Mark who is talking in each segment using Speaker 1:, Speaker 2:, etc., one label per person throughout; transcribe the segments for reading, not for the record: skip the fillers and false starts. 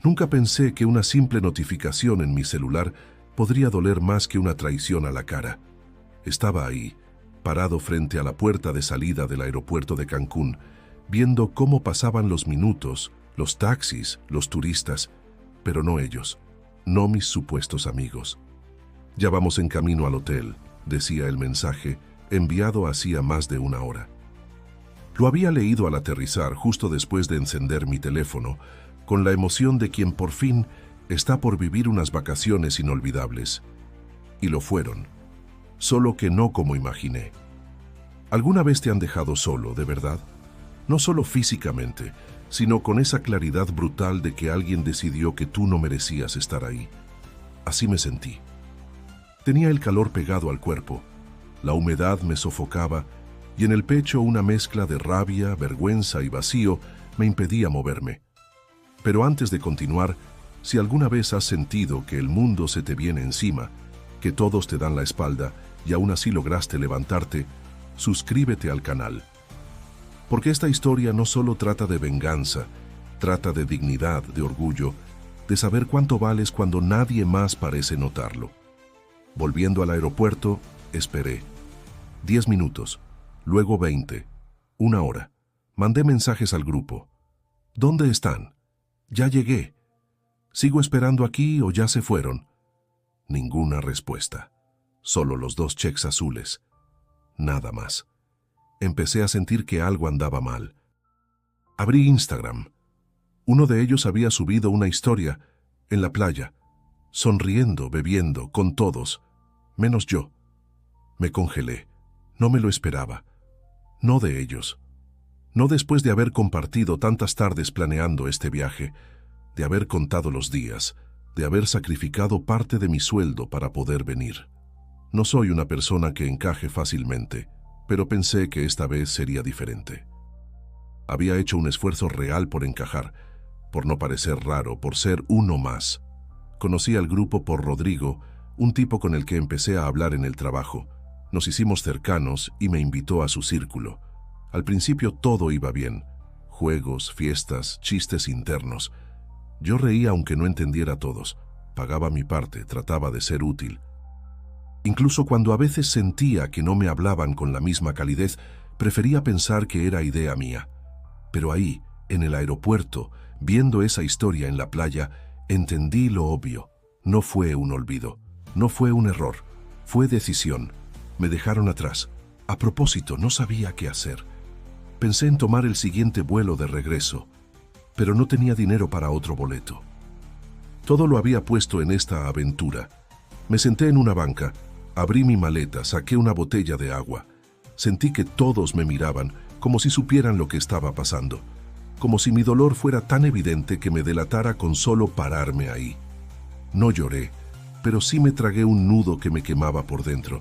Speaker 1: Nunca pensé que una simple notificación en mi celular podría doler más que una traición a la cara. Estaba ahí, parado frente a la puerta de salida del aeropuerto de Cancún, viendo cómo pasaban los minutos, los taxis, los turistas, pero no ellos, no mis supuestos amigos. «Ya vamos en camino al hotel», decía el mensaje, enviado hacía más de una hora. Lo había leído al aterrizar justo después de encender mi teléfono, con la emoción de quien por fin está por vivir unas vacaciones inolvidables. Y lo fueron, solo que no como imaginé. ¿Alguna vez te han dejado solo, de verdad? No solo físicamente, sino con esa claridad brutal de que alguien decidió que tú no merecías estar ahí. Así me sentí. Tenía el calor pegado al cuerpo, la humedad me sofocaba y en el pecho una mezcla de rabia, vergüenza y vacío me impedía moverme. Pero antes de continuar, si alguna vez has sentido que el mundo se te viene encima, que todos te dan la espalda y aún así lograste levantarte, suscríbete al canal. Porque esta historia no solo trata de venganza, trata de dignidad, de orgullo, de saber cuánto vales cuando nadie más parece notarlo. Volviendo al aeropuerto, esperé. 10 minutos, luego 20, una hora. Mandé mensajes al grupo. ¿Dónde están? Ya llegué. ¿Sigo esperando aquí o ya se fueron? Ninguna respuesta. Solo los 2 cheques azules. Nada más. Empecé a sentir que algo andaba mal. Abrí Instagram. Uno de ellos había subido una historia en la playa, sonriendo, bebiendo, con todos, menos yo. Me congelé. No me lo esperaba. No de ellos. No después de haber compartido tantas tardes planeando este viaje, de haber contado los días, de haber sacrificado parte de mi sueldo para poder venir. No soy una persona que encaje fácilmente, pero pensé que esta vez sería diferente. Había hecho un esfuerzo real por encajar, por no parecer raro, por ser uno más. Conocí al grupo por Rodrigo, un tipo con el que empecé a hablar en el trabajo. Nos hicimos cercanos y me invitó a su círculo. Al principio todo iba bien. Juegos, fiestas, chistes internos. Yo reía aunque no entendiera a todos. Pagaba mi parte, trataba de ser útil. Incluso cuando a veces sentía que no me hablaban con la misma calidez, prefería pensar que era idea mía. Pero ahí, en el aeropuerto, viendo esa historia en la playa, entendí lo obvio. No fue un olvido, no fue un error, fue decisión. Me dejaron atrás. A propósito, no sabía qué hacer. Pensé en tomar el siguiente vuelo de regreso, pero no tenía dinero para otro boleto. Todo lo había puesto en esta aventura. Me senté en una banca, abrí mi maleta, saqué una botella de agua. Sentí que todos me miraban, como si supieran lo que estaba pasando, como si mi dolor fuera tan evidente que me delatara con solo pararme ahí. No lloré, pero sí me tragué un nudo que me quemaba por dentro.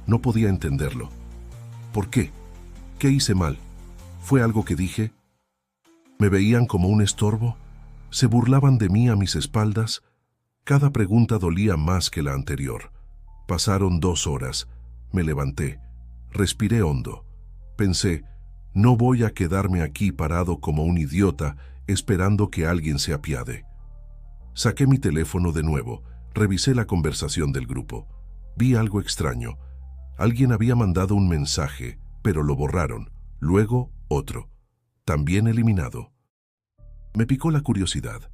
Speaker 1: No podía entenderlo. ¿Por qué? ¿Qué hice mal? ¿Fue algo que dije? ¿Me veían como un estorbo? ¿Se burlaban de mí a mis espaldas? Cada pregunta dolía más que la anterior. Pasaron 2 horas. Me levanté. Respiré hondo. Pensé, no voy a quedarme aquí parado como un idiota esperando que alguien se apiade. Saqué mi teléfono de nuevo. Revisé la conversación del grupo. Vi algo extraño. Alguien había mandado un mensaje, pero lo borraron. Luego, otro. También eliminado. Me picó la curiosidad.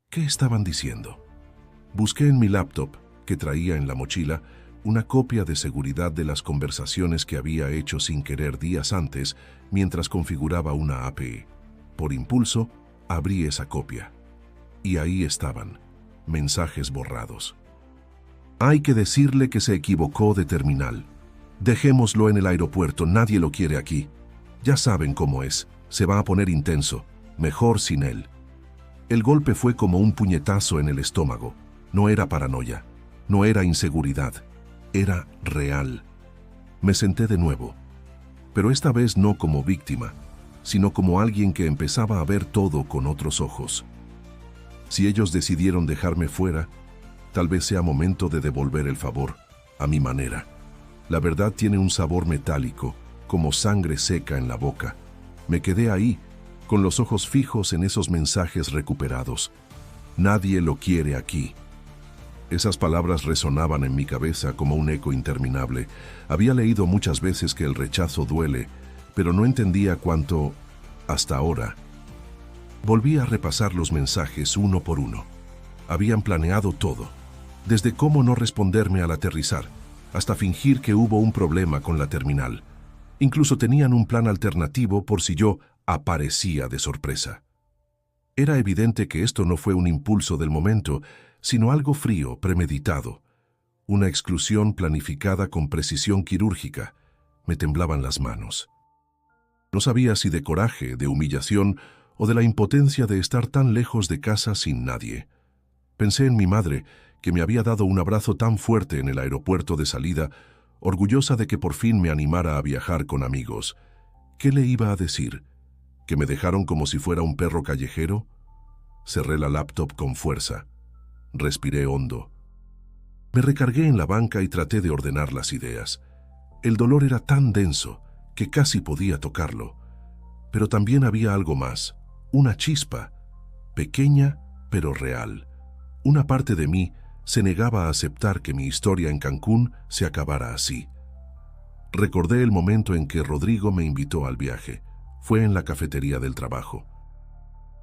Speaker 1: ¿Qué estaban diciendo? Busqué en mi laptop, que traía en la mochila, una copia de seguridad de las conversaciones que había hecho sin querer días antes mientras configuraba una API. Por impulso, abrí esa copia. Y ahí estaban, mensajes borrados. Hay que decirle que se equivocó de terminal. Dejémoslo en el aeropuerto, nadie lo quiere aquí. Ya saben cómo es, se va a poner intenso, mejor sin él. El golpe fue como un puñetazo en el estómago. No era paranoia, no era inseguridad, era real. Me senté de nuevo, pero esta vez no como víctima, sino como alguien que empezaba a ver todo con otros ojos. Si ellos decidieron dejarme fuera, tal vez sea momento de devolver el favor, a mi manera. La verdad tiene un sabor metálico, como sangre seca en la boca. Me quedé ahí, con los ojos fijos en esos mensajes recuperados. Nadie lo quiere aquí. Esas palabras resonaban en mi cabeza como un eco interminable. Había leído muchas veces que el rechazo duele, pero no entendía cuánto hasta ahora. Volví a repasar los mensajes uno por uno. Habían planeado todo, desde cómo no responderme al aterrizar, hasta fingir que hubo un problema con la terminal. Incluso tenían un plan alternativo por si yo aparecía de sorpresa. Era evidente que esto no fue un impulso del momento, sino algo frío, premeditado. Una exclusión planificada con precisión quirúrgica. Me temblaban las manos. No sabía si de coraje, de humillación o de la impotencia de estar tan lejos de casa sin nadie. Pensé en mi madre, que me había dado un abrazo tan fuerte en el aeropuerto de salida, orgullosa de que por fin me animara a viajar con amigos. ¿Qué le iba a decir? ¿Que me dejaron como si fuera un perro callejero? Cerré la laptop con fuerza. Respiré hondo. Me recargué en la banca y traté de ordenar las ideas. El dolor era tan denso que casi podía tocarlo. Pero también había algo más, una chispa, pequeña pero real. Una parte de mí se negaba a aceptar que mi historia en Cancún se acabara así. Recordé el momento en que Rodrigo me invitó al viaje. Fue en la cafetería del trabajo.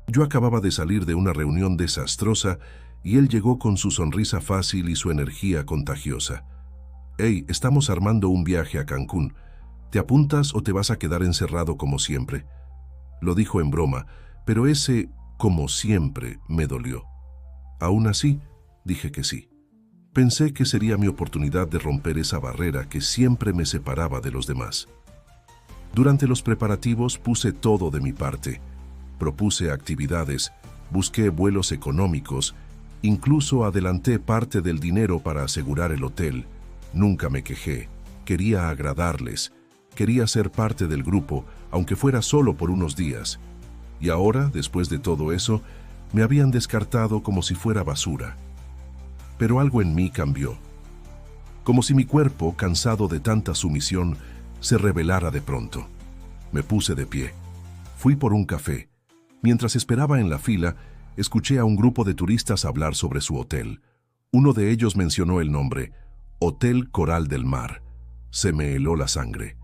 Speaker 1: Yo acababa de salir de una reunión desastrosa y él llegó con su sonrisa fácil y su energía contagiosa. «Hey, estamos armando un viaje a Cancún. ¿Te apuntas o te vas a quedar encerrado como siempre?» Lo dijo en broma, pero ese «como siempre» me dolió. Aún así, dije que sí. Pensé que sería mi oportunidad de romper esa barrera que siempre me separaba de los demás. Durante los preparativos puse todo de mi parte. Propuse actividades, busqué vuelos económicos, incluso adelanté parte del dinero para asegurar el hotel. Nunca me quejé. Quería agradarles. Quería ser parte del grupo, aunque fuera solo por unos días. Y ahora, después de todo eso, me habían descartado como si fuera basura. Pero algo en mí cambió. Como si mi cuerpo, cansado de tanta sumisión, se rebelara de pronto. Me puse de pie. Fui por un café. Mientras esperaba en la fila, escuché a un grupo de turistas hablar sobre su hotel. Uno de ellos mencionó el nombre, Hotel Coral del Mar. Se me heló la sangre.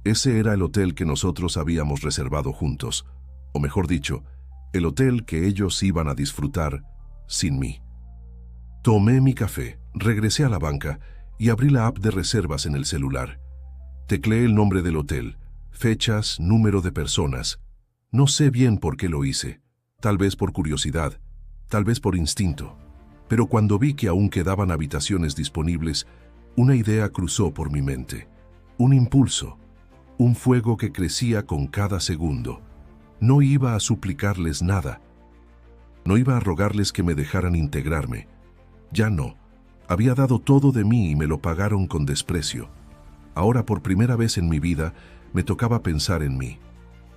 Speaker 1: Ese era el hotel que nosotros habíamos reservado juntos, o mejor dicho, el hotel que ellos iban a disfrutar sin mí. Tomé mi café, regresé a la banca y abrí la app de reservas en el celular. Tecleé el nombre del hotel, fechas, número de personas. No sé bien por qué lo hice, tal vez por curiosidad, tal vez por instinto. Pero cuando vi que aún quedaban habitaciones disponibles, una idea cruzó por mi mente. Un impulso, un fuego que crecía con cada segundo. No iba a suplicarles nada. No iba a rogarles que me dejaran integrarme. Ya no. Había dado todo de mí y me lo pagaron con desprecio. Ahora, por primera vez en mi vida, me tocaba pensar en mí,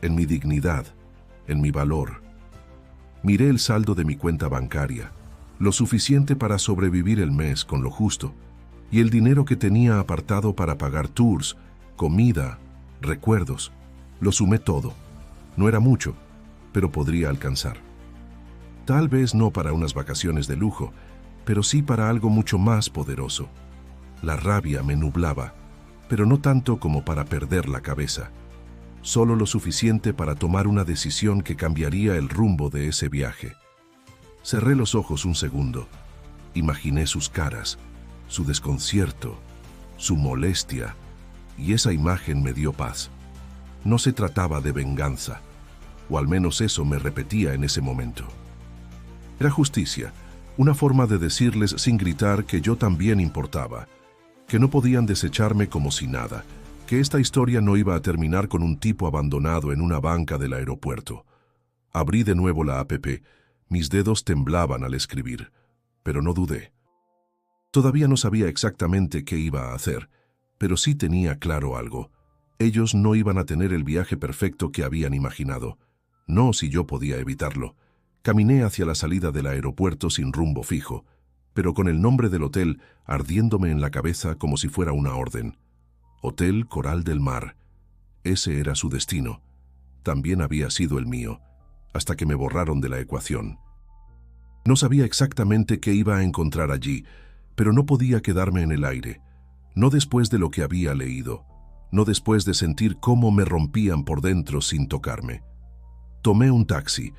Speaker 1: en mi dignidad, en mi valor. Miré el saldo de mi cuenta bancaria, lo suficiente para sobrevivir el mes con lo justo, y el dinero que tenía apartado para pagar tours, comida, recuerdos. Lo sumé todo. No era mucho, pero podría alcanzar. Tal vez no para unas vacaciones de lujo, pero sí para algo mucho más poderoso. La rabia me nublaba, pero no tanto como para perder la cabeza. Solo lo suficiente para tomar una decisión que cambiaría el rumbo de ese viaje. Cerré los ojos un segundo. Imaginé sus caras, su desconcierto, su molestia, y esa imagen me dio paz. No se trataba de venganza, o al menos eso me repetía en ese momento. Era justicia, una forma de decirles sin gritar que yo también importaba, que no podían desecharme como si nada, que esta historia no iba a terminar con un tipo abandonado en una banca del aeropuerto. Abrí de nuevo la app, mis dedos temblaban al escribir, pero no dudé. Todavía no sabía exactamente qué iba a hacer, pero sí tenía claro algo. Ellos no iban a tener el viaje perfecto que habían imaginado. No si yo podía evitarlo. Caminé hacia la salida del aeropuerto sin rumbo fijo, pero con el nombre del hotel ardiéndome en la cabeza como si fuera una orden. Hotel Coral del Mar. Ese era su destino. También había sido el mío, hasta que me borraron de la ecuación. No sabía exactamente qué iba a encontrar allí, pero no podía quedarme en el aire. No después de lo que había leído, no después de sentir cómo me rompían por dentro sin tocarme. Tomé un taxi.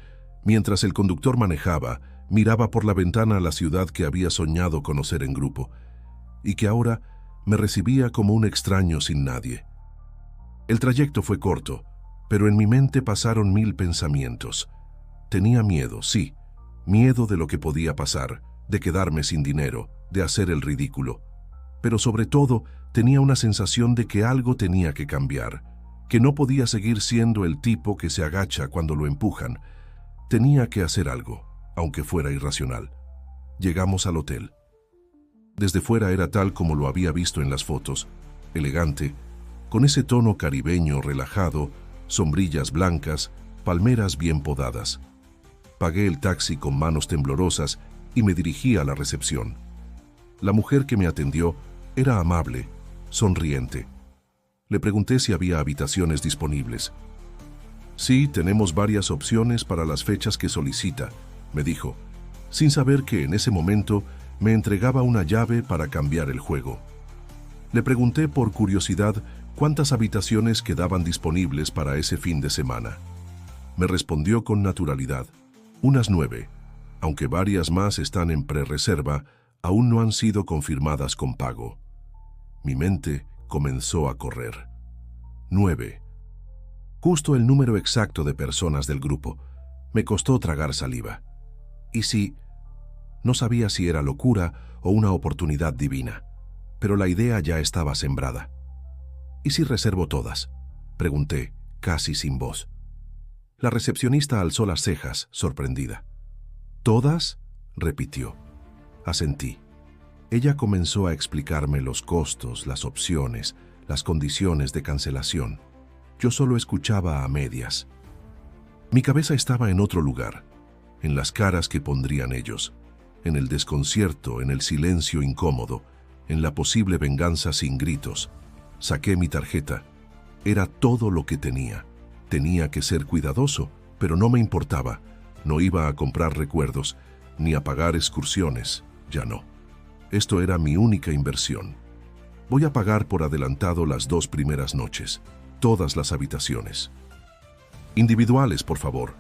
Speaker 1: Mientras el conductor manejaba, miraba por la ventana a la ciudad que había soñado conocer en grupo, y que ahora me recibía como un extraño sin nadie. El trayecto fue corto, pero en mi mente pasaron 1000 pensamientos. Tenía miedo, sí, miedo de lo que podía pasar, de quedarme sin dinero, de hacer el ridículo. Pero sobre todo, tenía una sensación de que algo tenía que cambiar, que no podía seguir siendo el tipo que se agacha cuando lo empujan. Tenía que hacer algo, aunque fuera irracional. Llegamos al hotel. Desde fuera era tal como lo había visto en las fotos, elegante, con ese tono caribeño relajado, sombrillas blancas, palmeras bien podadas. Pagué el taxi con manos temblorosas y me dirigí a la recepción. La mujer que me atendió era amable, sonriente. Le pregunté si había habitaciones disponibles. Sí, tenemos varias opciones para las fechas que solicita, me dijo, sin saber que en ese momento me entregaba una llave para cambiar el juego. Le pregunté por curiosidad cuántas habitaciones quedaban disponibles para ese fin de semana. Me respondió con naturalidad, unas 9, aunque varias más están en prerreserva, aún no han sido confirmadas con pago. Mi mente comenzó a correr. 9. Justo el número exacto de personas del grupo. Me costó tragar saliva. ¿Y si? No sabía si era locura o una oportunidad divina, pero la idea ya estaba sembrada. ¿Y si reservo todas?, pregunté, casi sin voz. La recepcionista alzó las cejas, sorprendida. ¿Todas?, repitió. Asentí. Ella comenzó a explicarme los costos, las opciones, las condiciones de cancelación. Yo solo escuchaba a medias. Mi cabeza estaba en otro lugar, en las caras que pondrían ellos, en el desconcierto, en el silencio incómodo, en la posible venganza sin gritos. Saqué mi tarjeta. Era todo lo que tenía. Tenía que ser cuidadoso, pero no me importaba. No iba a comprar recuerdos, ni a pagar excursiones, ya no. Esto era mi única inversión. Voy a pagar por adelantado las 2 primeras noches, todas las habitaciones. Individuales, por favor.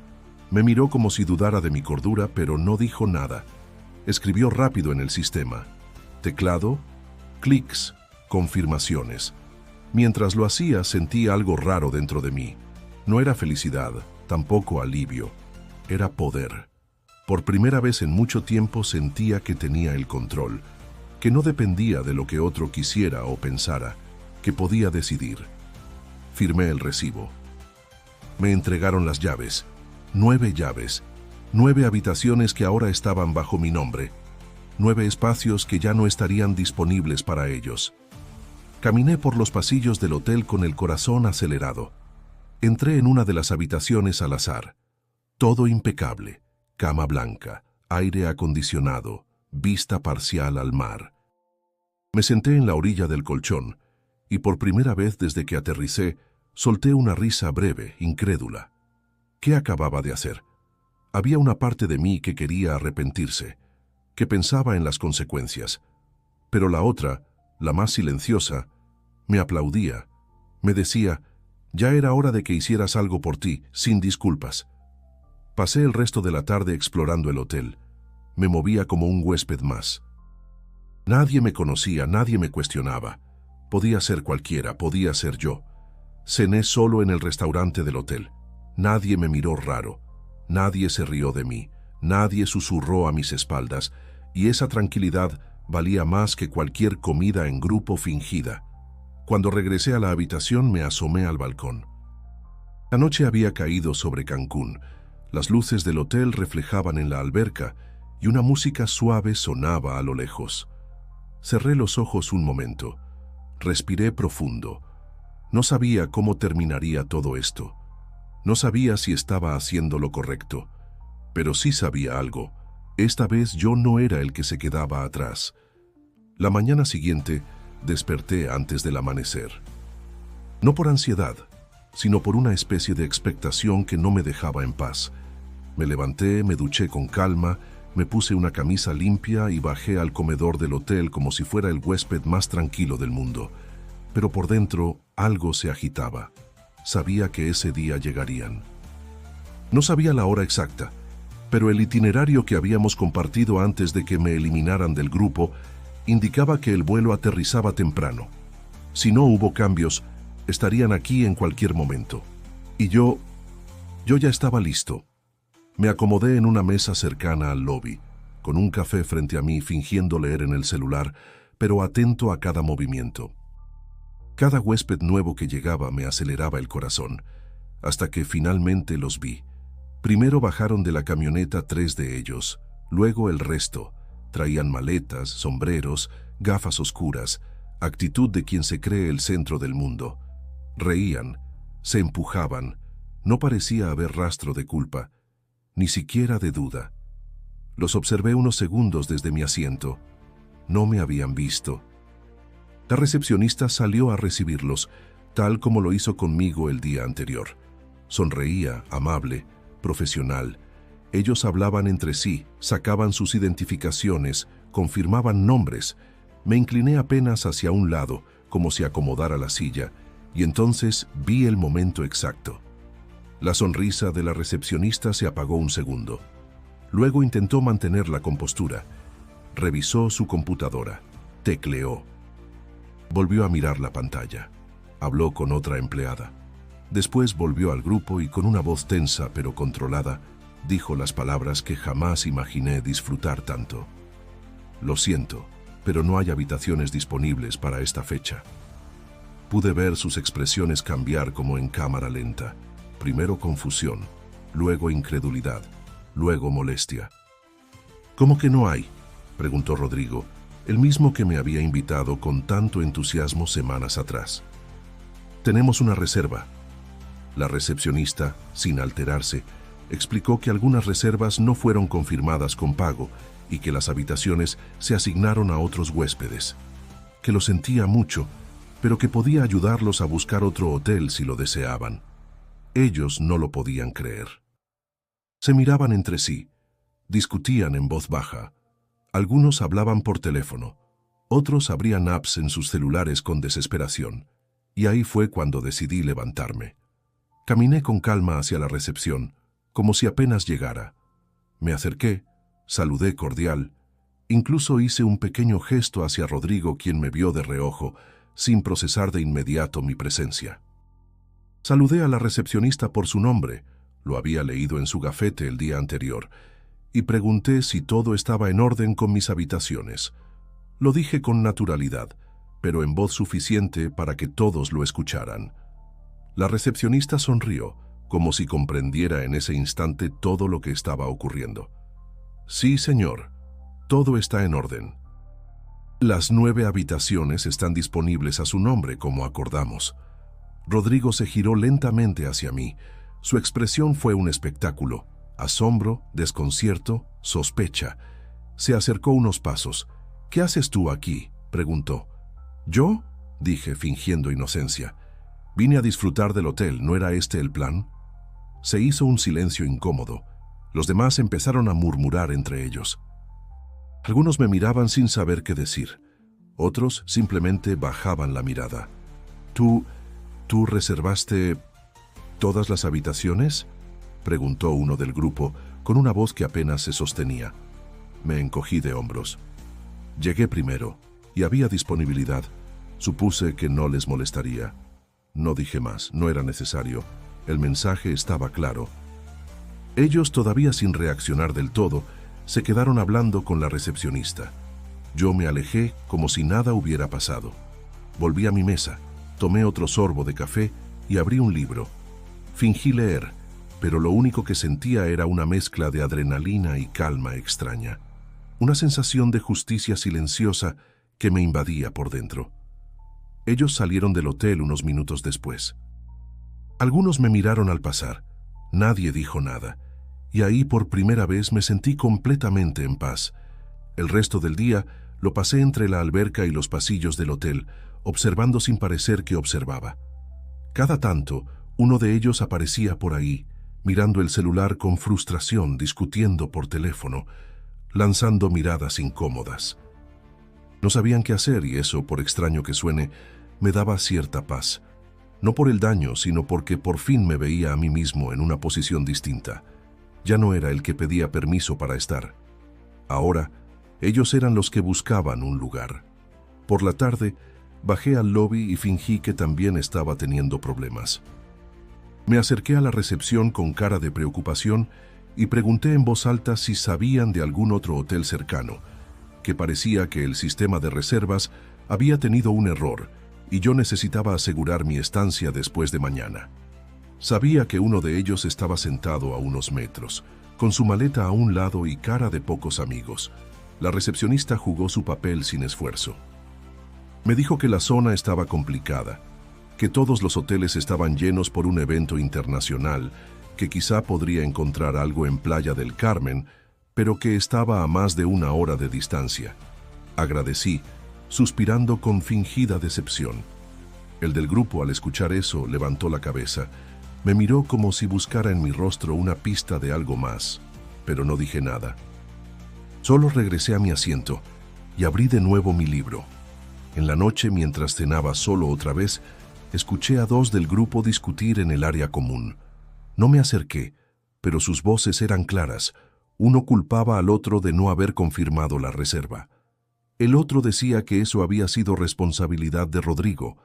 Speaker 1: Me miró como si dudara de mi cordura, pero no dijo nada. Escribió rápido en el sistema. Teclado, clics, confirmaciones. Mientras lo hacía, sentí algo raro dentro de mí. No era felicidad, tampoco alivio. Era poder. Por primera vez en mucho tiempo sentía que tenía el control, que no dependía de lo que otro quisiera o pensara, que podía decidir. Firmé el recibo. Me entregaron las llaves. 9 llaves. 9 habitaciones que ahora estaban bajo mi nombre. 9 espacios que ya no estarían disponibles para ellos. Caminé por los pasillos del hotel con el corazón acelerado. Entré en una de las habitaciones al azar. Todo impecable. Cama blanca, aire acondicionado, vista parcial al mar. Me senté en la orilla del colchón y por primera vez desde que aterricé, solté una risa breve, incrédula. ¿Qué acababa de hacer? Había una parte de mí que quería arrepentirse, que pensaba en las consecuencias, pero la otra, la más silenciosa, me aplaudía, me decía, ya era hora de que hicieras algo por ti, sin disculpas. Pasé el resto de la tarde explorando el hotel. Me movía como un huésped más. Nadie me conocía, nadie me cuestionaba. Podía ser cualquiera, podía ser yo. Cené solo en el restaurante del hotel. Nadie me miró raro. Nadie se rió de mí. Nadie susurró a mis espaldas. Y esa tranquilidad valía más que cualquier comida en grupo fingida. Cuando regresé a la habitación me asomé al balcón. La noche había caído sobre Cancún. Las luces del hotel reflejaban en la alberca y una música suave sonaba a lo lejos. Cerré los ojos un momento. Respiré profundo. No sabía cómo terminaría todo esto. No sabía si estaba haciendo lo correcto. Pero sí sabía algo. Esta vez yo no era el que se quedaba atrás. La mañana siguiente desperté antes del amanecer. No por ansiedad, sino por una especie de expectación que no me dejaba en paz. Me levanté, me duché con calma Me puse una camisa limpia y bajé al comedor del hotel como si fuera el huésped más tranquilo del mundo. Pero por dentro algo se agitaba. Sabía que ese día llegarían. No sabía la hora exacta, pero el itinerario que habíamos compartido antes de que me eliminaran del grupo indicaba que el vuelo aterrizaba temprano. Si no hubo cambios, estarían aquí en cualquier momento. Y yo ya estaba listo. Me acomodé en una mesa cercana al lobby, con un café frente a mí fingiendo leer en el celular, pero atento a cada movimiento. Cada huésped nuevo que llegaba me aceleraba el corazón, hasta que finalmente los vi. Primero bajaron de la camioneta 3 de ellos, luego el resto. Traían maletas, sombreros, gafas oscuras, actitud de quien se cree el centro del mundo. Reían, se empujaban, no parecía haber rastro de culpa, ni siquiera de duda. Los observé unos segundos desde mi asiento. No me habían visto. La recepcionista salió a recibirlos, tal como lo hizo conmigo el día anterior. Sonreía, amable, profesional. Ellos hablaban entre sí, sacaban sus identificaciones, confirmaban nombres. Me incliné apenas hacia un lado, como si acomodara la silla, y entonces vi el momento exacto. La sonrisa de la recepcionista se apagó un segundo. Luego intentó mantener la compostura. Revisó su computadora. Tecleó. Volvió a mirar la pantalla. Habló con otra empleada. Después volvió al grupo y con una voz tensa pero controlada, dijo las palabras que jamás imaginé disfrutar tanto. Lo siento, pero no hay habitaciones disponibles para esta fecha. Pude ver sus expresiones cambiar como en cámara lenta. Primero confusión, luego incredulidad, luego molestia. ¿Cómo que no hay?, preguntó Rodrigo, el mismo que me había invitado con tanto entusiasmo semanas atrás. Tenemos una reserva. La recepcionista, sin alterarse, explicó que algunas reservas no fueron confirmadas con pago y que las habitaciones se asignaron a otros huéspedes. Que lo sentía mucho, pero que podía ayudarlos a buscar otro hotel si lo deseaban. Ellos no lo podían creer. Se miraban entre sí, discutían en voz baja. Algunos hablaban por teléfono, otros abrían apps en sus celulares con desesperación, y ahí fue cuando decidí levantarme. Caminé con calma hacia la recepción, como si apenas llegara. Me acerqué, saludé cordial, incluso hice un pequeño gesto hacia Rodrigo, quien me vio de reojo, sin procesar de inmediato mi presencia. Saludé a la recepcionista por su nombre, lo había leído en su gafete el día anterior, y pregunté si todo estaba en orden con mis habitaciones. Lo dije con naturalidad, pero en voz suficiente para que todos lo escucharan. La recepcionista sonrió, como si comprendiera en ese instante todo lo que estaba ocurriendo. Sí, señor, todo está en orden. Las 9 habitaciones están disponibles a su nombre, como acordamos. Rodrigo se giró lentamente hacia mí. Su expresión fue un espectáculo. Asombro, desconcierto, sospecha. Se acercó unos pasos. ¿Qué haces tú aquí?, preguntó. ¿Yo?, dije, fingiendo inocencia. Vine a disfrutar del hotel, ¿no era este el plan? Se hizo un silencio incómodo. Los demás empezaron a murmurar entre ellos. Algunos me miraban sin saber qué decir. Otros simplemente bajaban la mirada. ¿Tú reservaste todas las habitaciones?, preguntó uno del grupo con una voz que apenas se sostenía. Me encogí de hombros. Llegué primero y había disponibilidad. Supuse que no les molestaría. No dije más, no era necesario. El mensaje estaba claro. Ellos, todavía sin reaccionar del todo, se quedaron hablando con la recepcionista. Yo me alejé como si nada hubiera pasado. Volví a mi mesa, tomé otro sorbo de café y abrí un libro. Fingí leer, pero lo único que sentía era una mezcla de adrenalina y calma extraña. Una sensación de justicia silenciosa que me invadía por dentro. Ellos salieron del hotel unos minutos después. Algunos me miraron al pasar. Nadie dijo nada. Y ahí por primera vez me sentí completamente en paz. El resto del día lo pasé entre la alberca y los pasillos del hotel, observando sin parecer que observaba. Cada tanto, uno de ellos aparecía por ahí, mirando el celular con frustración, discutiendo por teléfono. lanzando miradas incómodas. No sabían qué hacer y eso, por extraño que suene, me daba cierta paz. No por el daño, sino porque por fin me veía a mí mismo en una posición distinta. Ya no era el que pedía permiso para estar. Ahora, ellos eran los que buscaban un lugar. Por la tarde, bajé al lobby y fingí que también estaba teniendo problemas. Me acerqué a la recepción con cara de preocupación y pregunté en voz alta si sabían de algún otro hotel cercano, que parecía que el sistema de reservas había tenido un error y yo necesitaba asegurar mi estancia después de mañana. Sabía que uno de ellos estaba sentado a unos metros, con su maleta a un lado y cara de pocos amigos. La recepcionista jugó su papel sin esfuerzo. Me dijo que la zona estaba complicada, que todos los hoteles estaban llenos por un evento internacional, que quizá podría encontrar algo en Playa del Carmen, pero que estaba a más de 1 hora de distancia. Agradecí, suspirando con fingida decepción. El del grupo, al escuchar eso, levantó la cabeza. Me miró como si buscara en mi rostro una pista de algo más, pero no dije nada. Solo regresé a mi asiento y abrí de nuevo mi libro. En la noche, mientras cenaba solo otra vez, escuché a 2 del grupo discutir en el área común. No me acerqué, pero sus voces eran claras. Uno culpaba al otro de no haber confirmado la reserva. El otro decía que eso había sido responsabilidad de Rodrigo.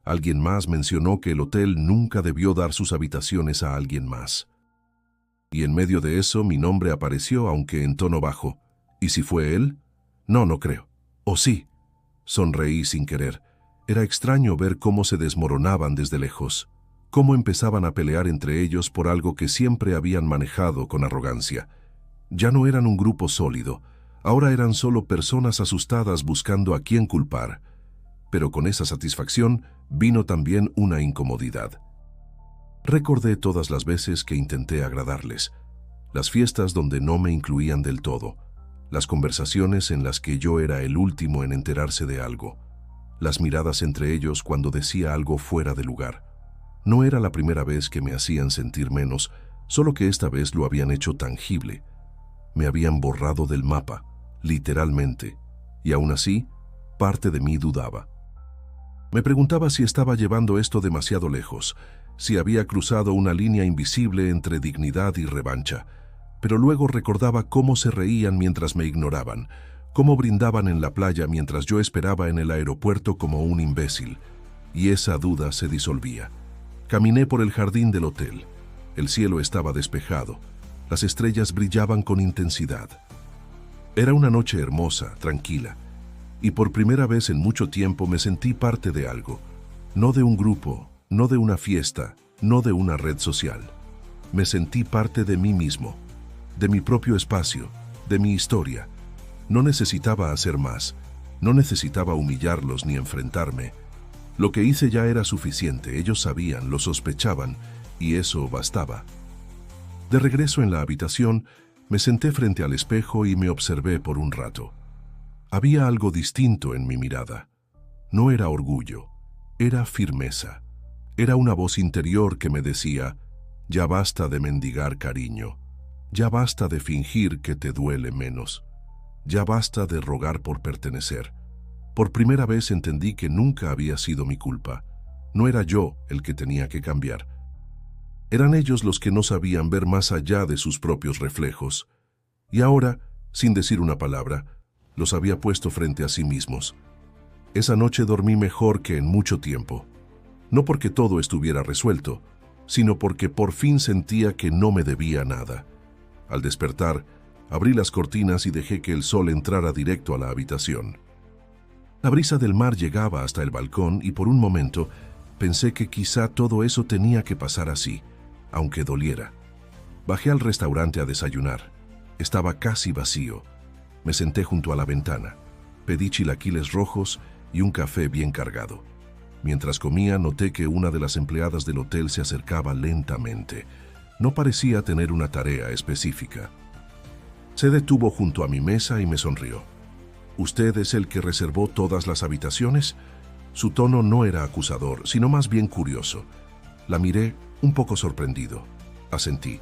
Speaker 1: Alguien más mencionó que el hotel nunca debió dar sus habitaciones a alguien más. Y en medio de eso mi nombre apareció, aunque en tono bajo. ¿Y si fue él? No, no creo. ¿O sí? Sonreí sin querer. Era extraño ver cómo se desmoronaban desde lejos, cómo empezaban a pelear entre ellos por algo que siempre habían manejado con arrogancia. Ya no eran un grupo sólido, ahora eran solo personas asustadas buscando a quién culpar. Pero con esa satisfacción vino también una incomodidad. Recordé todas las veces que intenté agradarles, las fiestas donde no me incluían del todo, las conversaciones en las que yo era el último en enterarse de algo, las miradas entre ellos cuando decía algo fuera de lugar. No era la primera vez que me hacían sentir menos, solo que esta vez lo habían hecho tangible. Me habían borrado del mapa, literalmente, y aún así, parte de mí dudaba. Me preguntaba si estaba llevando esto demasiado lejos, si había cruzado una línea invisible entre dignidad y revancha, pero luego recordaba cómo se reían mientras me ignoraban, cómo brindaban en la playa mientras yo esperaba en el aeropuerto como un imbécil, y esa duda se disolvía. Caminé por el jardín del hotel. El cielo estaba despejado. Las estrellas brillaban con intensidad. Era una noche hermosa, tranquila, y por primera vez en mucho tiempo me sentí parte de algo. No de un grupo, no de una fiesta, no de una red social. Me sentí parte de mí mismo, de mi propio espacio, de mi historia. No necesitaba hacer más, no necesitaba humillarlos ni enfrentarme. Lo que hice ya era suficiente, ellos sabían, lo sospechaban, y eso bastaba. De regreso en la habitación, me senté frente al espejo y me observé por un rato. Había algo distinto en mi mirada. No era orgullo, era firmeza. Era una voz interior que me decía, ya basta de mendigar cariño, ya basta de fingir que te duele menos, ya basta de rogar por pertenecer. Por primera vez entendí que nunca había sido mi culpa. No era yo el que tenía que cambiar. Eran ellos los que no sabían ver más allá de sus propios reflejos. Y ahora, sin decir una palabra, los había puesto frente a sí mismos. Esa noche dormí mejor que en mucho tiempo. No porque todo estuviera resuelto, sino porque por fin sentía que no me debía nada. Al despertar, abrí las cortinas y dejé que el sol entrara directo a la habitación. La brisa del mar llegaba hasta el balcón y por un momento pensé que quizá todo eso tenía que pasar así, aunque doliera. Bajé al restaurante a desayunar. Estaba casi vacío. Me senté junto a la ventana. Pedí chilaquiles rojos y un café bien cargado. Mientras comía, noté que una de las empleadas del hotel se acercaba lentamente. No parecía tener una tarea específica. Se detuvo junto a mi mesa y me sonrió. ¿Usted es el que reservó todas las habitaciones? Su tono no era acusador, sino más bien curioso. La miré un poco sorprendido. Asentí.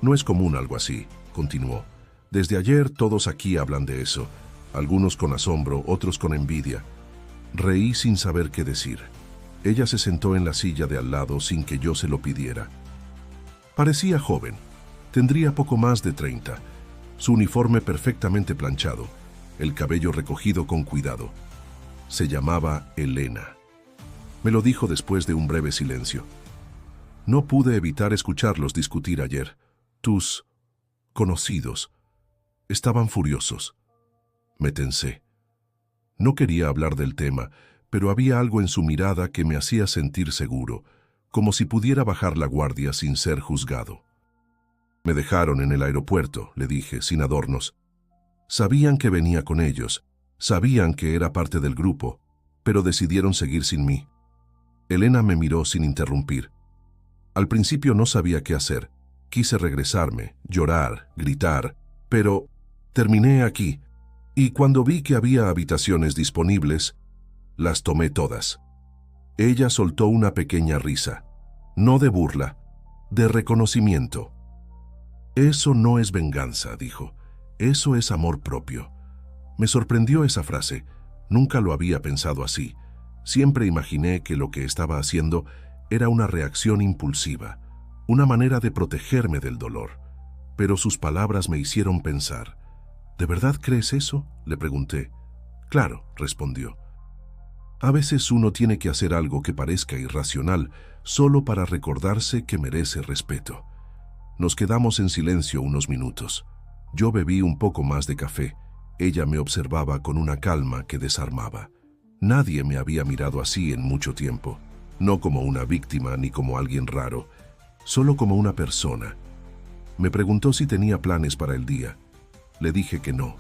Speaker 1: No es común algo así, continuó. Desde ayer todos aquí hablan de eso, algunos con asombro, otros con envidia. Reí sin saber qué decir. Ella se sentó en la silla de al lado sin que yo se lo pidiera. Parecía joven. Tendría poco más de 30. Su uniforme perfectamente planchado, el cabello recogido con cuidado. Se llamaba Elena. Me lo dijo después de un breve silencio. No pude evitar escucharlos discutir ayer. Tus conocidos estaban furiosos. Me tensé. No quería hablar del tema, pero había algo en su mirada que me hacía sentir seguro, como si pudiera bajar la guardia sin ser juzgado. Me dejaron en el aeropuerto, le dije, sin adornos. Sabían que venía con ellos, sabían que era parte del grupo, pero decidieron seguir sin mí. Elena me miró sin interrumpir. Al principio no sabía qué hacer. Quise regresarme, llorar, gritar, pero terminé aquí, y cuando vi que había habitaciones disponibles, las tomé todas. Ella soltó una pequeña risa, no de burla, de reconocimiento. Eso no es venganza, dijo. Eso es amor propio. Me sorprendió esa frase. Nunca lo había pensado así. Siempre imaginé que lo que estaba haciendo era una reacción impulsiva, una manera de protegerme del dolor. Pero sus palabras me hicieron pensar. ¿De verdad crees eso?, le pregunté. Claro, respondió. A veces uno tiene que hacer algo que parezca irracional solo para recordarse que merece respeto. Nos quedamos en silencio unos minutos. Yo bebí un poco más de café. Ella me observaba con una calma que desarmaba. Nadie me había mirado así en mucho tiempo. No como una víctima ni como alguien raro, solo como una persona. Me preguntó si tenía planes para el día. Le dije que no.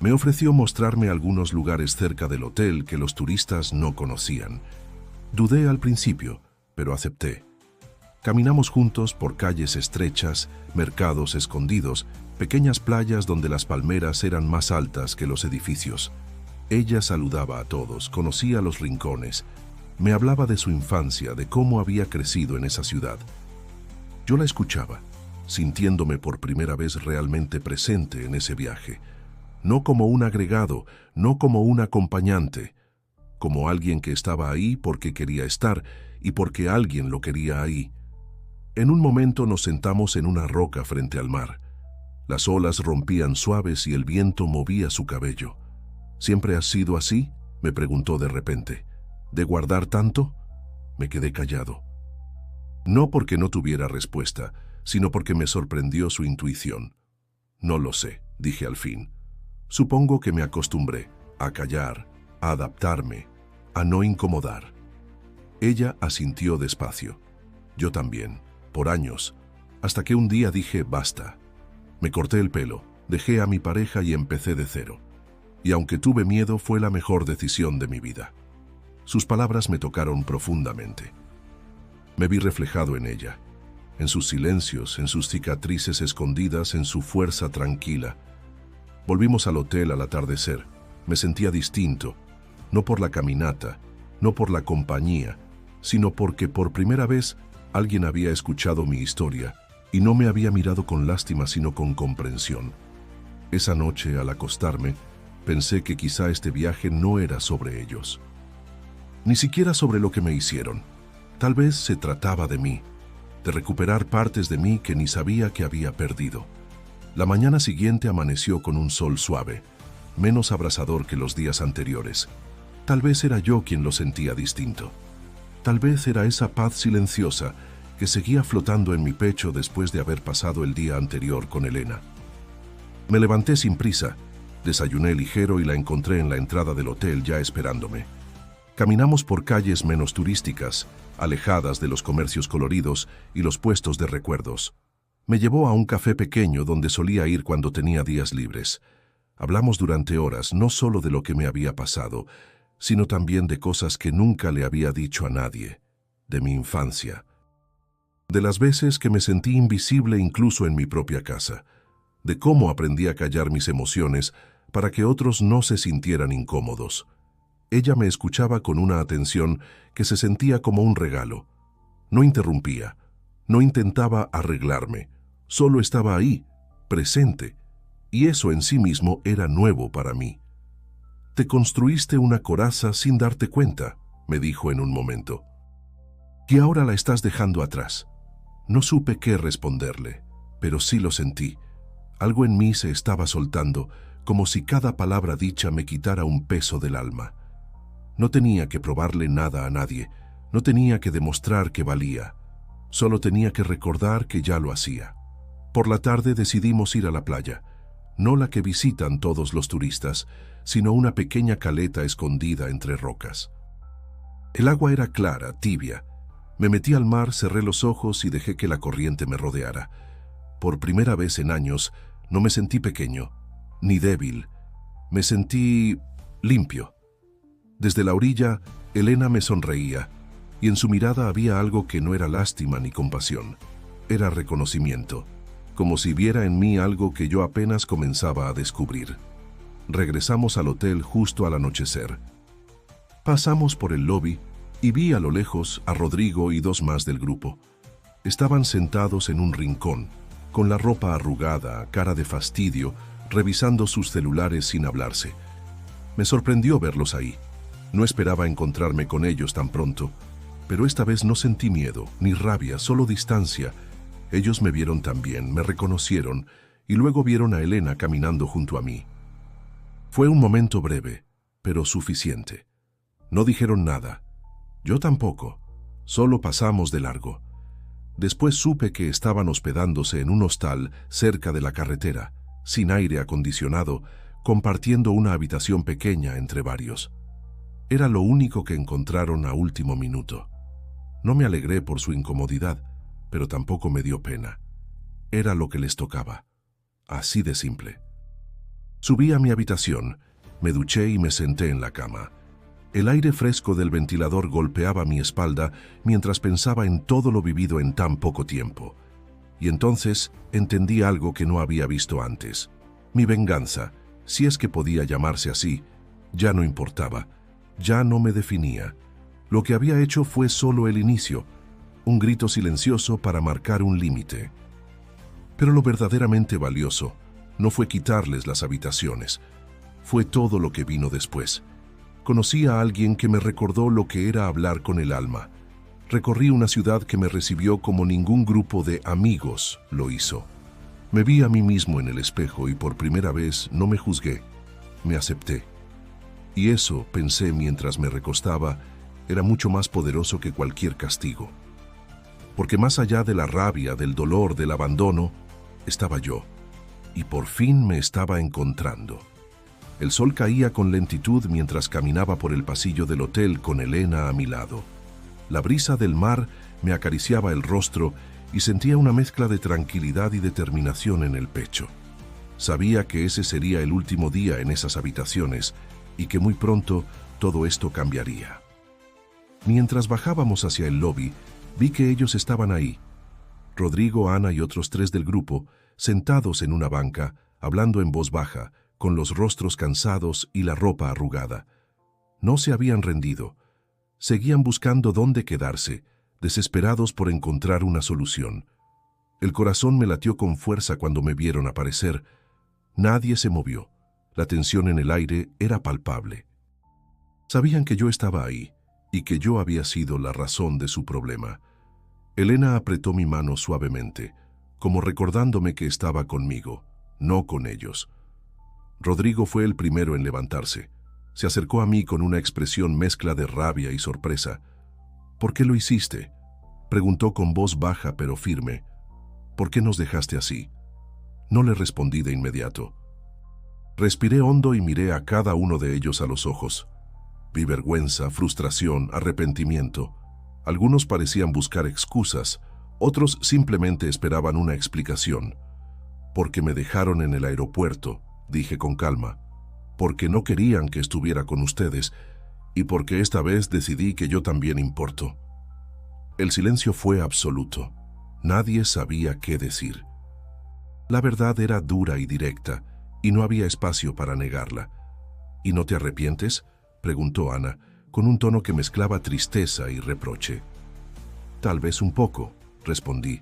Speaker 1: Me ofreció mostrarme algunos lugares cerca del hotel que los turistas no conocían. Dudé al principio, pero acepté. Caminamos juntos por calles estrechas, mercados escondidos, pequeñas playas donde las palmeras eran más altas que los edificios. Ella saludaba a todos, conocía los rincones. Me hablaba de su infancia, de cómo había crecido en esa ciudad. Yo la escuchaba, sintiéndome por primera vez realmente presente en ese viaje. No como un agregado, no como un acompañante, como alguien que estaba ahí porque quería estar y porque alguien lo quería ahí. En un momento nos sentamos en una roca frente al mar. Las olas rompían suaves y el viento movía su cabello. ¿Siempre has sido así?, me preguntó de repente. ¿De guardar tanto? Me quedé callado. No porque no tuviera respuesta, sino porque me sorprendió su intuición. No lo sé, dije al fin. Supongo que me acostumbré a callar, a adaptarme, a no incomodar. Ella asintió despacio. Yo también, por años, hasta que un día dije basta. Me corté el pelo, dejé a mi pareja y empecé de cero. Y aunque tuve miedo, fue la mejor decisión de mi vida. Sus palabras me tocaron profundamente. Me vi reflejado en ella, en sus silencios, en sus cicatrices escondidas, en su fuerza tranquila. Volvimos al hotel al atardecer. Me sentía distinto, no por la caminata, no por la compañía, sino porque por primera vez alguien había escuchado mi historia y no me había mirado con lástima sino con comprensión. Esa noche, al acostarme, pensé que quizá este viaje no era sobre ellos. Ni siquiera sobre lo que me hicieron. Tal vez se trataba de mí, de recuperar partes de mí que ni sabía que había perdido. La mañana siguiente amaneció con un sol suave, menos abrasador que los días anteriores. Tal vez era yo quien lo sentía distinto. Tal vez era esa paz silenciosa que seguía flotando en mi pecho después de haber pasado el día anterior con Elena. Me levanté sin prisa, desayuné ligero y la encontré en la entrada del hotel ya esperándome. Caminamos por calles menos turísticas, alejadas de los comercios coloridos y los puestos de recuerdos. Me llevó a un café pequeño donde solía ir cuando tenía días libres. Hablamos durante horas no solo de lo que me había pasado, sino también de cosas que nunca le había dicho a nadie, de mi infancia, de las veces que me sentí invisible incluso en mi propia casa, de cómo aprendí a callar mis emociones para que otros no se sintieran incómodos. Ella me escuchaba con una atención que se sentía como un regalo. No interrumpía, no intentaba arreglarme, solo estaba ahí, presente, y eso en sí mismo era nuevo para mí. «Te construiste una coraza sin darte cuenta», me dijo en un momento. «Y ahora la estás dejando atrás». No supe qué responderle, pero sí lo sentí. Algo en mí se estaba soltando, como si cada palabra dicha me quitara un peso del alma. No tenía que probarle nada a nadie, no tenía que demostrar que valía. Solo tenía que recordar que ya lo hacía. Por la tarde decidimos ir a la playa, no la que visitan todos los turistas, sino una pequeña caleta escondida entre rocas. El agua era clara, tibia. Me metí al mar, cerré los ojos y dejé que la corriente me rodeara. Por primera vez en años, no me sentí pequeño, ni débil. Me sentí limpio. Desde la orilla, Elena me sonreía, y en su mirada había algo que no era lástima ni compasión. Era reconocimiento, como si viera en mí algo que yo apenas comenzaba a descubrir. Regresamos al hotel justo al anochecer. Pasamos por el lobby y vi a lo lejos a Rodrigo y dos más del grupo. Estaban sentados en un rincón, con la ropa arrugada, cara de fastidio, revisando sus celulares sin hablarse. Me sorprendió verlos ahí. No esperaba encontrarme con ellos tan pronto, pero esta vez no sentí miedo, ni rabia, solo distancia. Ellos me vieron también, me reconocieron, y luego vieron a Elena caminando junto a mí. Fue un momento breve, pero suficiente. No dijeron nada. Yo tampoco. Solo pasamos de largo. Después supe que estaban hospedándose en un hostal cerca de la carretera, sin aire acondicionado, compartiendo una habitación pequeña entre varios. Era lo único que encontraron a último minuto. No me alegré por su incomodidad, pero tampoco me dio pena. Era lo que les tocaba. Así de simple. Subí a mi habitación, me duché y me senté en la cama. El aire fresco del ventilador golpeaba mi espalda mientras pensaba en todo lo vivido en tan poco tiempo. Y entonces entendí algo que no había visto antes. Mi venganza, si es que podía llamarse así, ya no importaba, ya no me definía. Lo que había hecho fue solo el inicio, un grito silencioso para marcar un límite. Pero lo verdaderamente valioso no fue quitarles las habitaciones, fue todo lo que vino después. Conocí a alguien que me recordó lo que era hablar con el alma. Recorrí una ciudad que me recibió como ningún grupo de amigos lo hizo. Me vi a mí mismo en el espejo y por primera vez no me juzgué, me acepté. Y eso, pensé mientras me recostaba, era mucho más poderoso que cualquier castigo. Porque más allá de la rabia, del dolor, del abandono, estaba yo. Y por fin me estaba encontrando. El sol caía con lentitud mientras caminaba por el pasillo del hotel con Elena a mi lado. La brisa del mar me acariciaba el rostro y sentía una mezcla de tranquilidad y determinación en el pecho. Sabía que ese sería el último día en esas habitaciones y que muy pronto todo esto cambiaría. Mientras bajábamos hacia el lobby, vi que ellos estaban ahí. Rodrigo, Ana y otros 3 del grupo, sentados en una banca, hablando en voz baja, con los rostros cansados y la ropa arrugada. No se habían rendido. Seguían buscando dónde quedarse, desesperados por encontrar una solución. El corazón me latió con fuerza cuando me vieron aparecer. Nadie se movió. La tensión en el aire era palpable. Sabían que yo estaba ahí y que yo había sido la razón de su problema. Elena apretó mi mano suavemente, como recordándome que estaba conmigo, no con ellos. Rodrigo fue el primero en levantarse. Se acercó a mí con una expresión mezcla de rabia y sorpresa. «¿Por qué lo hiciste?», preguntó con voz baja pero firme. «¿Por qué nos dejaste así?». No le respondí de inmediato. Respiré hondo y miré a cada uno de ellos a los ojos. Vi vergüenza, frustración, arrepentimiento. Algunos parecían buscar excusas, otros simplemente esperaban una explicación. «Porque me dejaron en el aeropuerto», dije con calma, «porque no querían que estuviera con ustedes y porque esta vez decidí que yo también importo». El silencio fue absoluto. Nadie sabía qué decir. La verdad era dura y directa, y no había espacio para negarla. «¿Y no te arrepientes?», preguntó Ana, con un tono que mezclaba tristeza y reproche. «Tal vez un poco», respondí,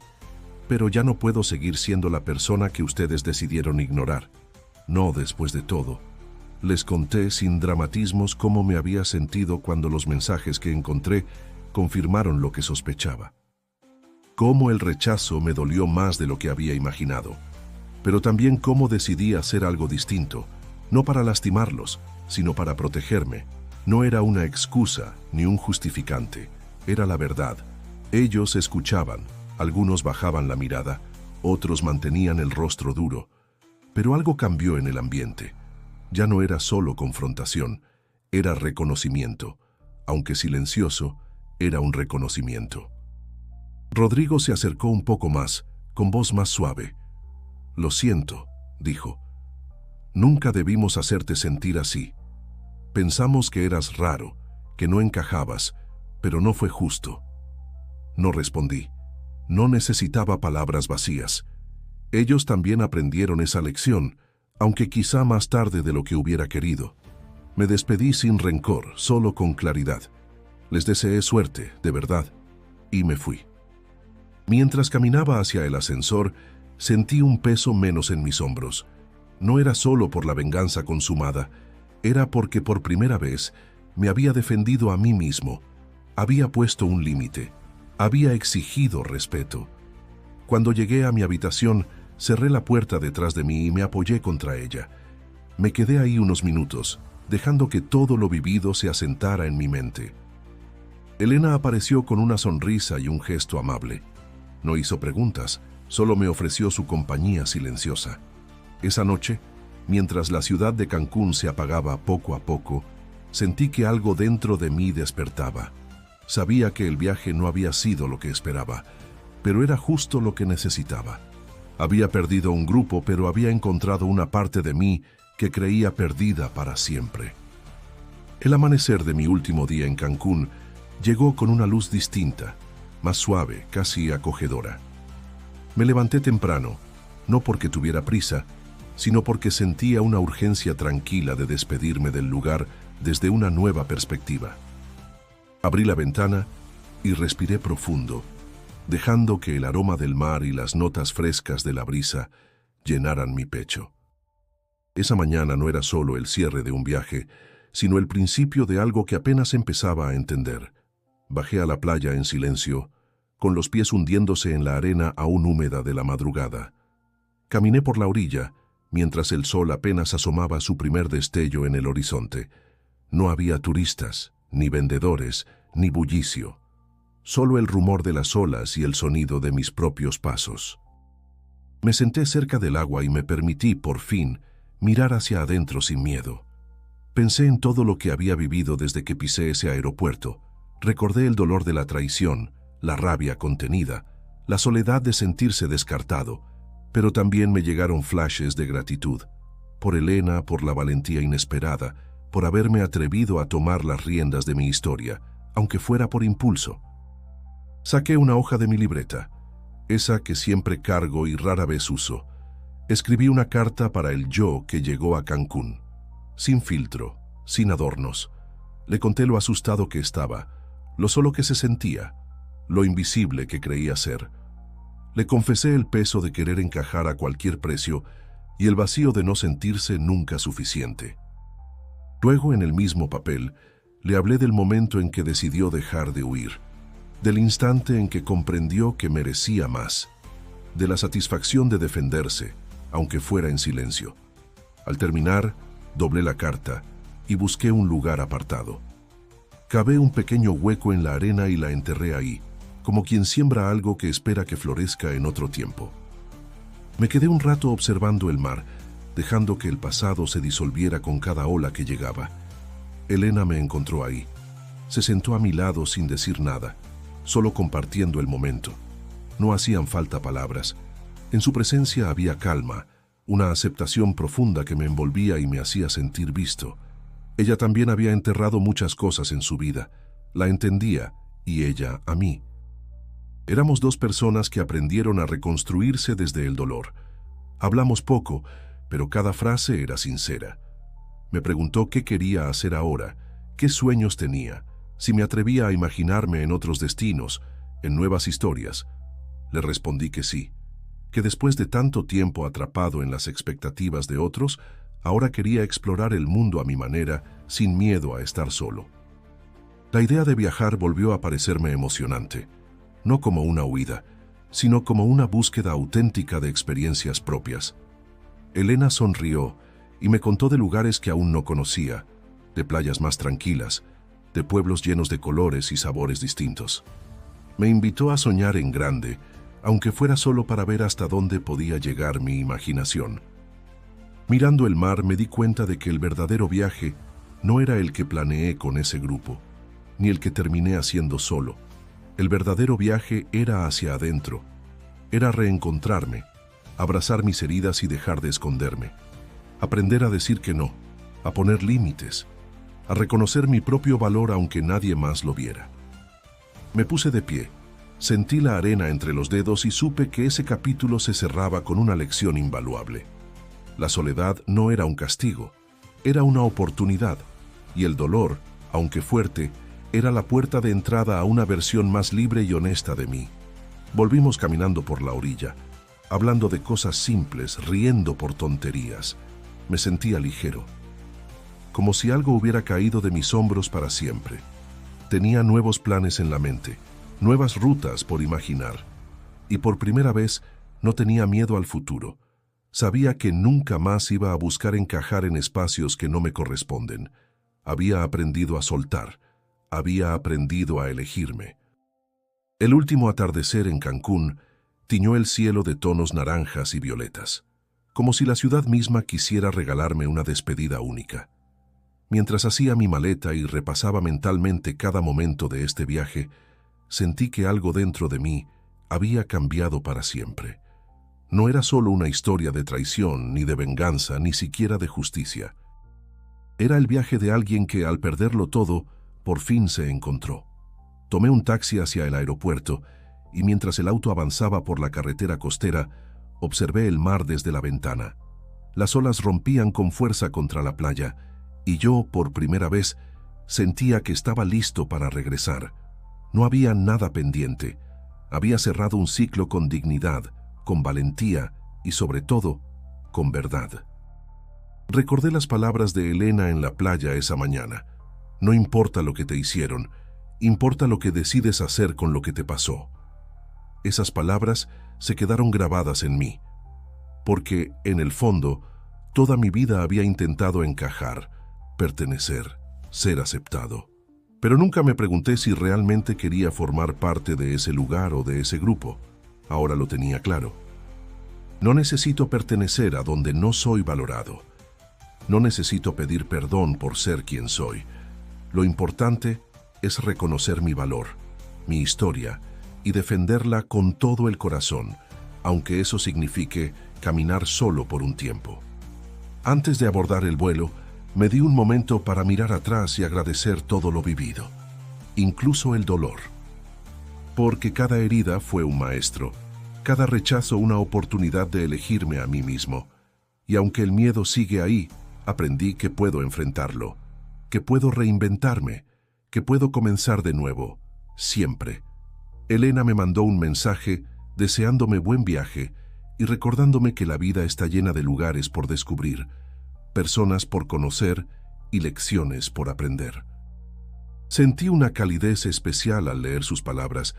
Speaker 1: «pero ya no puedo seguir siendo la persona que ustedes decidieron ignorar. No, después de todo. Les conté sin dramatismos cómo me había sentido cuando los mensajes que encontré confirmaron lo que sospechaba. Cómo el rechazo me dolió más de lo que había imaginado, pero también cómo decidí hacer algo distinto, no para lastimarlos, sino para protegerme. No era una excusa ni un justificante, era la verdad. Ellos escuchaban, algunos bajaban la mirada, otros mantenían el rostro duro, pero algo cambió en el ambiente. Ya no era solo confrontación, era reconocimiento, aunque silencioso, era un reconocimiento. Rodrigo se acercó un poco más, con voz más suave. «Lo siento», dijo. «Nunca debimos hacerte sentir así. Pensamos que eras raro, que no encajabas, pero no fue justo». No respondí. No necesitaba palabras vacías. Ellos también aprendieron esa lección, aunque quizá más tarde de lo que hubiera querido. Me despedí sin rencor, solo con claridad. Les deseé suerte, de verdad, y me fui. Mientras caminaba hacia el ascensor, sentí un peso menos en mis hombros. No era solo por la venganza consumada, era porque por primera vez me había defendido a mí mismo, había puesto un límite, había exigido respeto. Cuando llegué a mi habitación, cerré la puerta detrás de mí y me apoyé contra ella. Me quedé ahí unos minutos, dejando que todo lo vivido se asentara en mi mente. Elena apareció con una sonrisa y un gesto amable. No hizo preguntas, solo me ofreció su compañía silenciosa. Esa noche, mientras la ciudad de Cancún se apagaba poco a poco, sentí que algo dentro de mí despertaba. Sabía que el viaje no había sido lo que esperaba, pero era justo lo que necesitaba. Había perdido un grupo, pero había encontrado una parte de mí que creía perdida para siempre. El amanecer de mi último día en Cancún llegó con una luz distinta, más suave, casi acogedora. Me levanté temprano, no porque tuviera prisa, sino porque sentía una urgencia tranquila de despedirme del lugar desde una nueva perspectiva. Abrí la ventana y respiré profundo, dejando que el aroma del mar y las notas frescas de la brisa llenaran mi pecho. Esa mañana no era solo el cierre de un viaje, sino el principio de algo que apenas empezaba a entender. Bajé a la playa en silencio, con los pies hundiéndose en la arena aún húmeda de la madrugada. Caminé por la orilla, mientras el sol apenas asomaba su primer destello en el horizonte. No había turistas, ni vendedores, ni bullicio. Solo el rumor de las olas y el sonido de mis propios pasos. Me senté cerca del agua y me permití, por fin, mirar hacia adentro sin miedo. Pensé en todo lo que había vivido desde que pisé ese aeropuerto. Recordé el dolor de la traición, la rabia contenida, la soledad de sentirse descartado, pero también me llegaron flashes de gratitud. Por Elena, por la valentía inesperada, por haberme atrevido a tomar las riendas de mi historia, aunque fuera por impulso. Saqué una hoja de mi libreta, esa que siempre cargo y rara vez uso. Escribí una carta para el yo que llegó a Cancún. Sin filtro, sin adornos. Le conté lo asustado que estaba, lo solo que se sentía, lo invisible que creía ser. Le confesé el peso de querer encajar a cualquier precio y el vacío de no sentirse nunca suficiente. Luego, en el mismo papel, le hablé del momento en que decidió dejar de huir, del instante en que comprendió que merecía más, de la satisfacción de defenderse, aunque fuera en silencio. Al terminar, doblé la carta y busqué un lugar apartado. Cavé un pequeño hueco en la arena y la enterré ahí, como quien siembra algo que espera que florezca en otro tiempo. Me quedé un rato observando el mar, dejando que el pasado se disolviera con cada ola que llegaba. Elena me encontró ahí. Se sentó a mi lado sin decir nada, solo compartiendo el momento. No hacían falta palabras. En su presencia había calma, una aceptación profunda que me envolvía y me hacía sentir visto. Ella también había enterrado muchas cosas en su vida. La entendía, y ella a mí. Éramos dos personas que aprendieron a reconstruirse desde el dolor. Hablamos poco, pero cada frase era sincera. Me preguntó qué quería hacer ahora, qué sueños tenía, si me atrevía a imaginarme en otros destinos, en nuevas historias. Le respondí que sí, que después de tanto tiempo atrapado en las expectativas de otros, ahora quería explorar el mundo a mi manera, sin miedo a estar solo. La idea de viajar volvió a parecerme emocionante, no como una huida, sino como una búsqueda auténtica de experiencias propias. Elena sonrió y me contó de lugares que aún no conocía, de playas más tranquilas, de pueblos llenos de colores y sabores distintos. Me invitó a soñar en grande, aunque fuera solo para ver hasta dónde podía llegar mi imaginación. Mirando el mar me di cuenta de que el verdadero viaje no era el que planeé con ese grupo, ni el que terminé haciendo solo. El verdadero viaje era hacia adentro. Era reencontrarme, abrazar mis heridas y dejar de esconderme. Aprender a decir que no, a poner límites, a reconocer mi propio valor aunque nadie más lo viera. Me puse de pie, sentí la arena entre los dedos y supe que ese capítulo se cerraba con una lección invaluable. La soledad no era un castigo, era una oportunidad, y el dolor, aunque fuerte, era la puerta de entrada a una versión más libre y honesta de mí. Volvimos caminando por la orilla, hablando de cosas simples, riendo por tonterías. Me sentía ligero, como si algo hubiera caído de mis hombros para siempre. Tenía nuevos planes en la mente, nuevas rutas por imaginar, y por primera vez no tenía miedo al futuro. Sabía que nunca más iba a buscar encajar en espacios que no me corresponden. Había aprendido a soltar, había aprendido a elegirme. El último atardecer en Cancún tiñó el cielo de tonos naranjas y violetas, como si la ciudad misma quisiera regalarme una despedida única. Mientras hacía mi maleta y repasaba mentalmente cada momento de este viaje, sentí que algo dentro de mí había cambiado para siempre. No era solo una historia de traición, ni de venganza, ni siquiera de justicia. Era el viaje de alguien que, al perderlo todo, por fin se encontró. Tomé un taxi hacia el aeropuerto y mientras el auto avanzaba por la carretera costera, observé el mar desde la ventana. Las olas rompían con fuerza contra la playa y yo, por primera vez, sentía que estaba listo para regresar. No había nada pendiente. Había cerrado un ciclo con dignidad, con valentía y, sobre todo, con verdad. Recordé las palabras de Elena en la playa esa mañana. No importa lo que te hicieron, importa lo que decides hacer con lo que te pasó. Esas palabras se quedaron grabadas en mí, porque, en el fondo, toda mi vida había intentado encajar, pertenecer, ser aceptado. Pero nunca me pregunté si realmente quería formar parte de ese lugar o de ese grupo. Ahora lo tenía claro. No necesito pertenecer a donde no soy valorado. No necesito pedir perdón por ser quien soy. Lo importante es reconocer mi valor, mi historia, y defenderla con todo el corazón, aunque eso signifique caminar solo por un tiempo. Antes de abordar el vuelo, me di un momento para mirar atrás y agradecer todo lo vivido, incluso el dolor. Porque cada herida fue un maestro, cada rechazo una oportunidad de elegirme a mí mismo. Y aunque el miedo sigue ahí, aprendí que puedo enfrentarlo, que puedo reinventarme, que puedo comenzar de nuevo, siempre. Elena me mandó un mensaje deseándome buen viaje y recordándome que la vida está llena de lugares por descubrir, personas por conocer y lecciones por aprender. Sentí una calidez especial al leer sus palabras,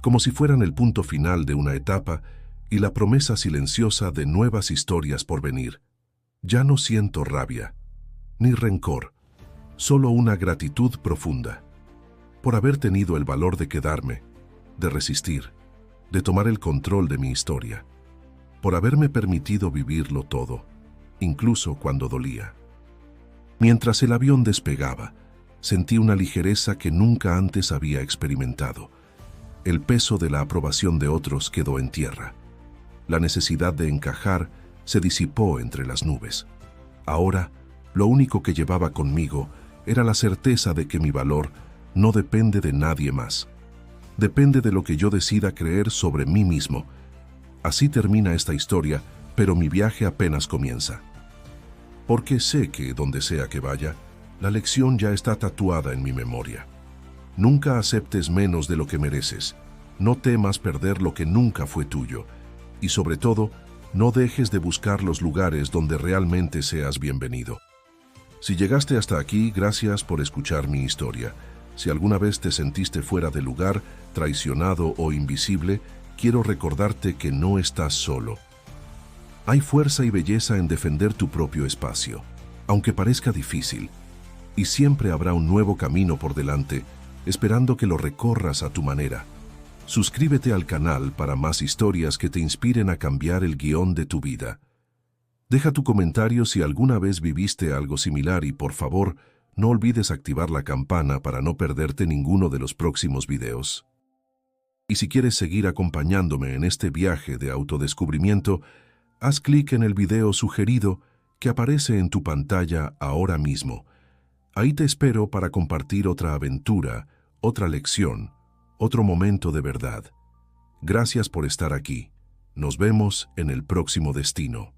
Speaker 1: como si fueran el punto final de una etapa y la promesa silenciosa de nuevas historias por venir. Ya no siento rabia, ni rencor, solo una gratitud profunda, por haber tenido el valor de quedarme, de resistir, de tomar el control de mi historia, por haberme permitido vivirlo todo, incluso cuando dolía. Mientras el avión despegaba, sentí una ligereza que nunca antes había experimentado. El peso de la aprobación de otros quedó en tierra. La necesidad de encajar se disipó entre las nubes. Ahora, lo único que llevaba conmigo era la certeza de que mi valor no depende de nadie más. Depende de lo que yo decida creer sobre mí mismo. Así termina esta historia, pero mi viaje apenas comienza. Porque sé que, donde sea que vaya, la lección ya está tatuada en mi memoria. Nunca aceptes menos de lo que mereces. No temas perder lo que nunca fue tuyo. Y sobre todo, no dejes de buscar los lugares donde realmente seas bienvenido. Si llegaste hasta aquí, gracias por escuchar mi historia. Si alguna vez te sentiste fuera de lugar, traicionado o invisible, quiero recordarte que no estás solo. Hay fuerza y belleza en defender tu propio espacio, aunque parezca difícil, y siempre habrá un nuevo camino por delante, esperando que lo recorras a tu manera. Suscríbete al canal para más historias que te inspiren a cambiar el guión de tu vida. Deja tu comentario si alguna vez viviste algo similar y, por favor, no olvides activar la campana para no perderte ninguno de los próximos videos. Y si quieres seguir acompañándome en este viaje de autodescubrimiento, haz clic en el video sugerido que aparece en tu pantalla ahora mismo. Ahí te espero para compartir otra aventura, otra lección, otro momento de verdad. Gracias por estar aquí. Nos vemos en el próximo destino.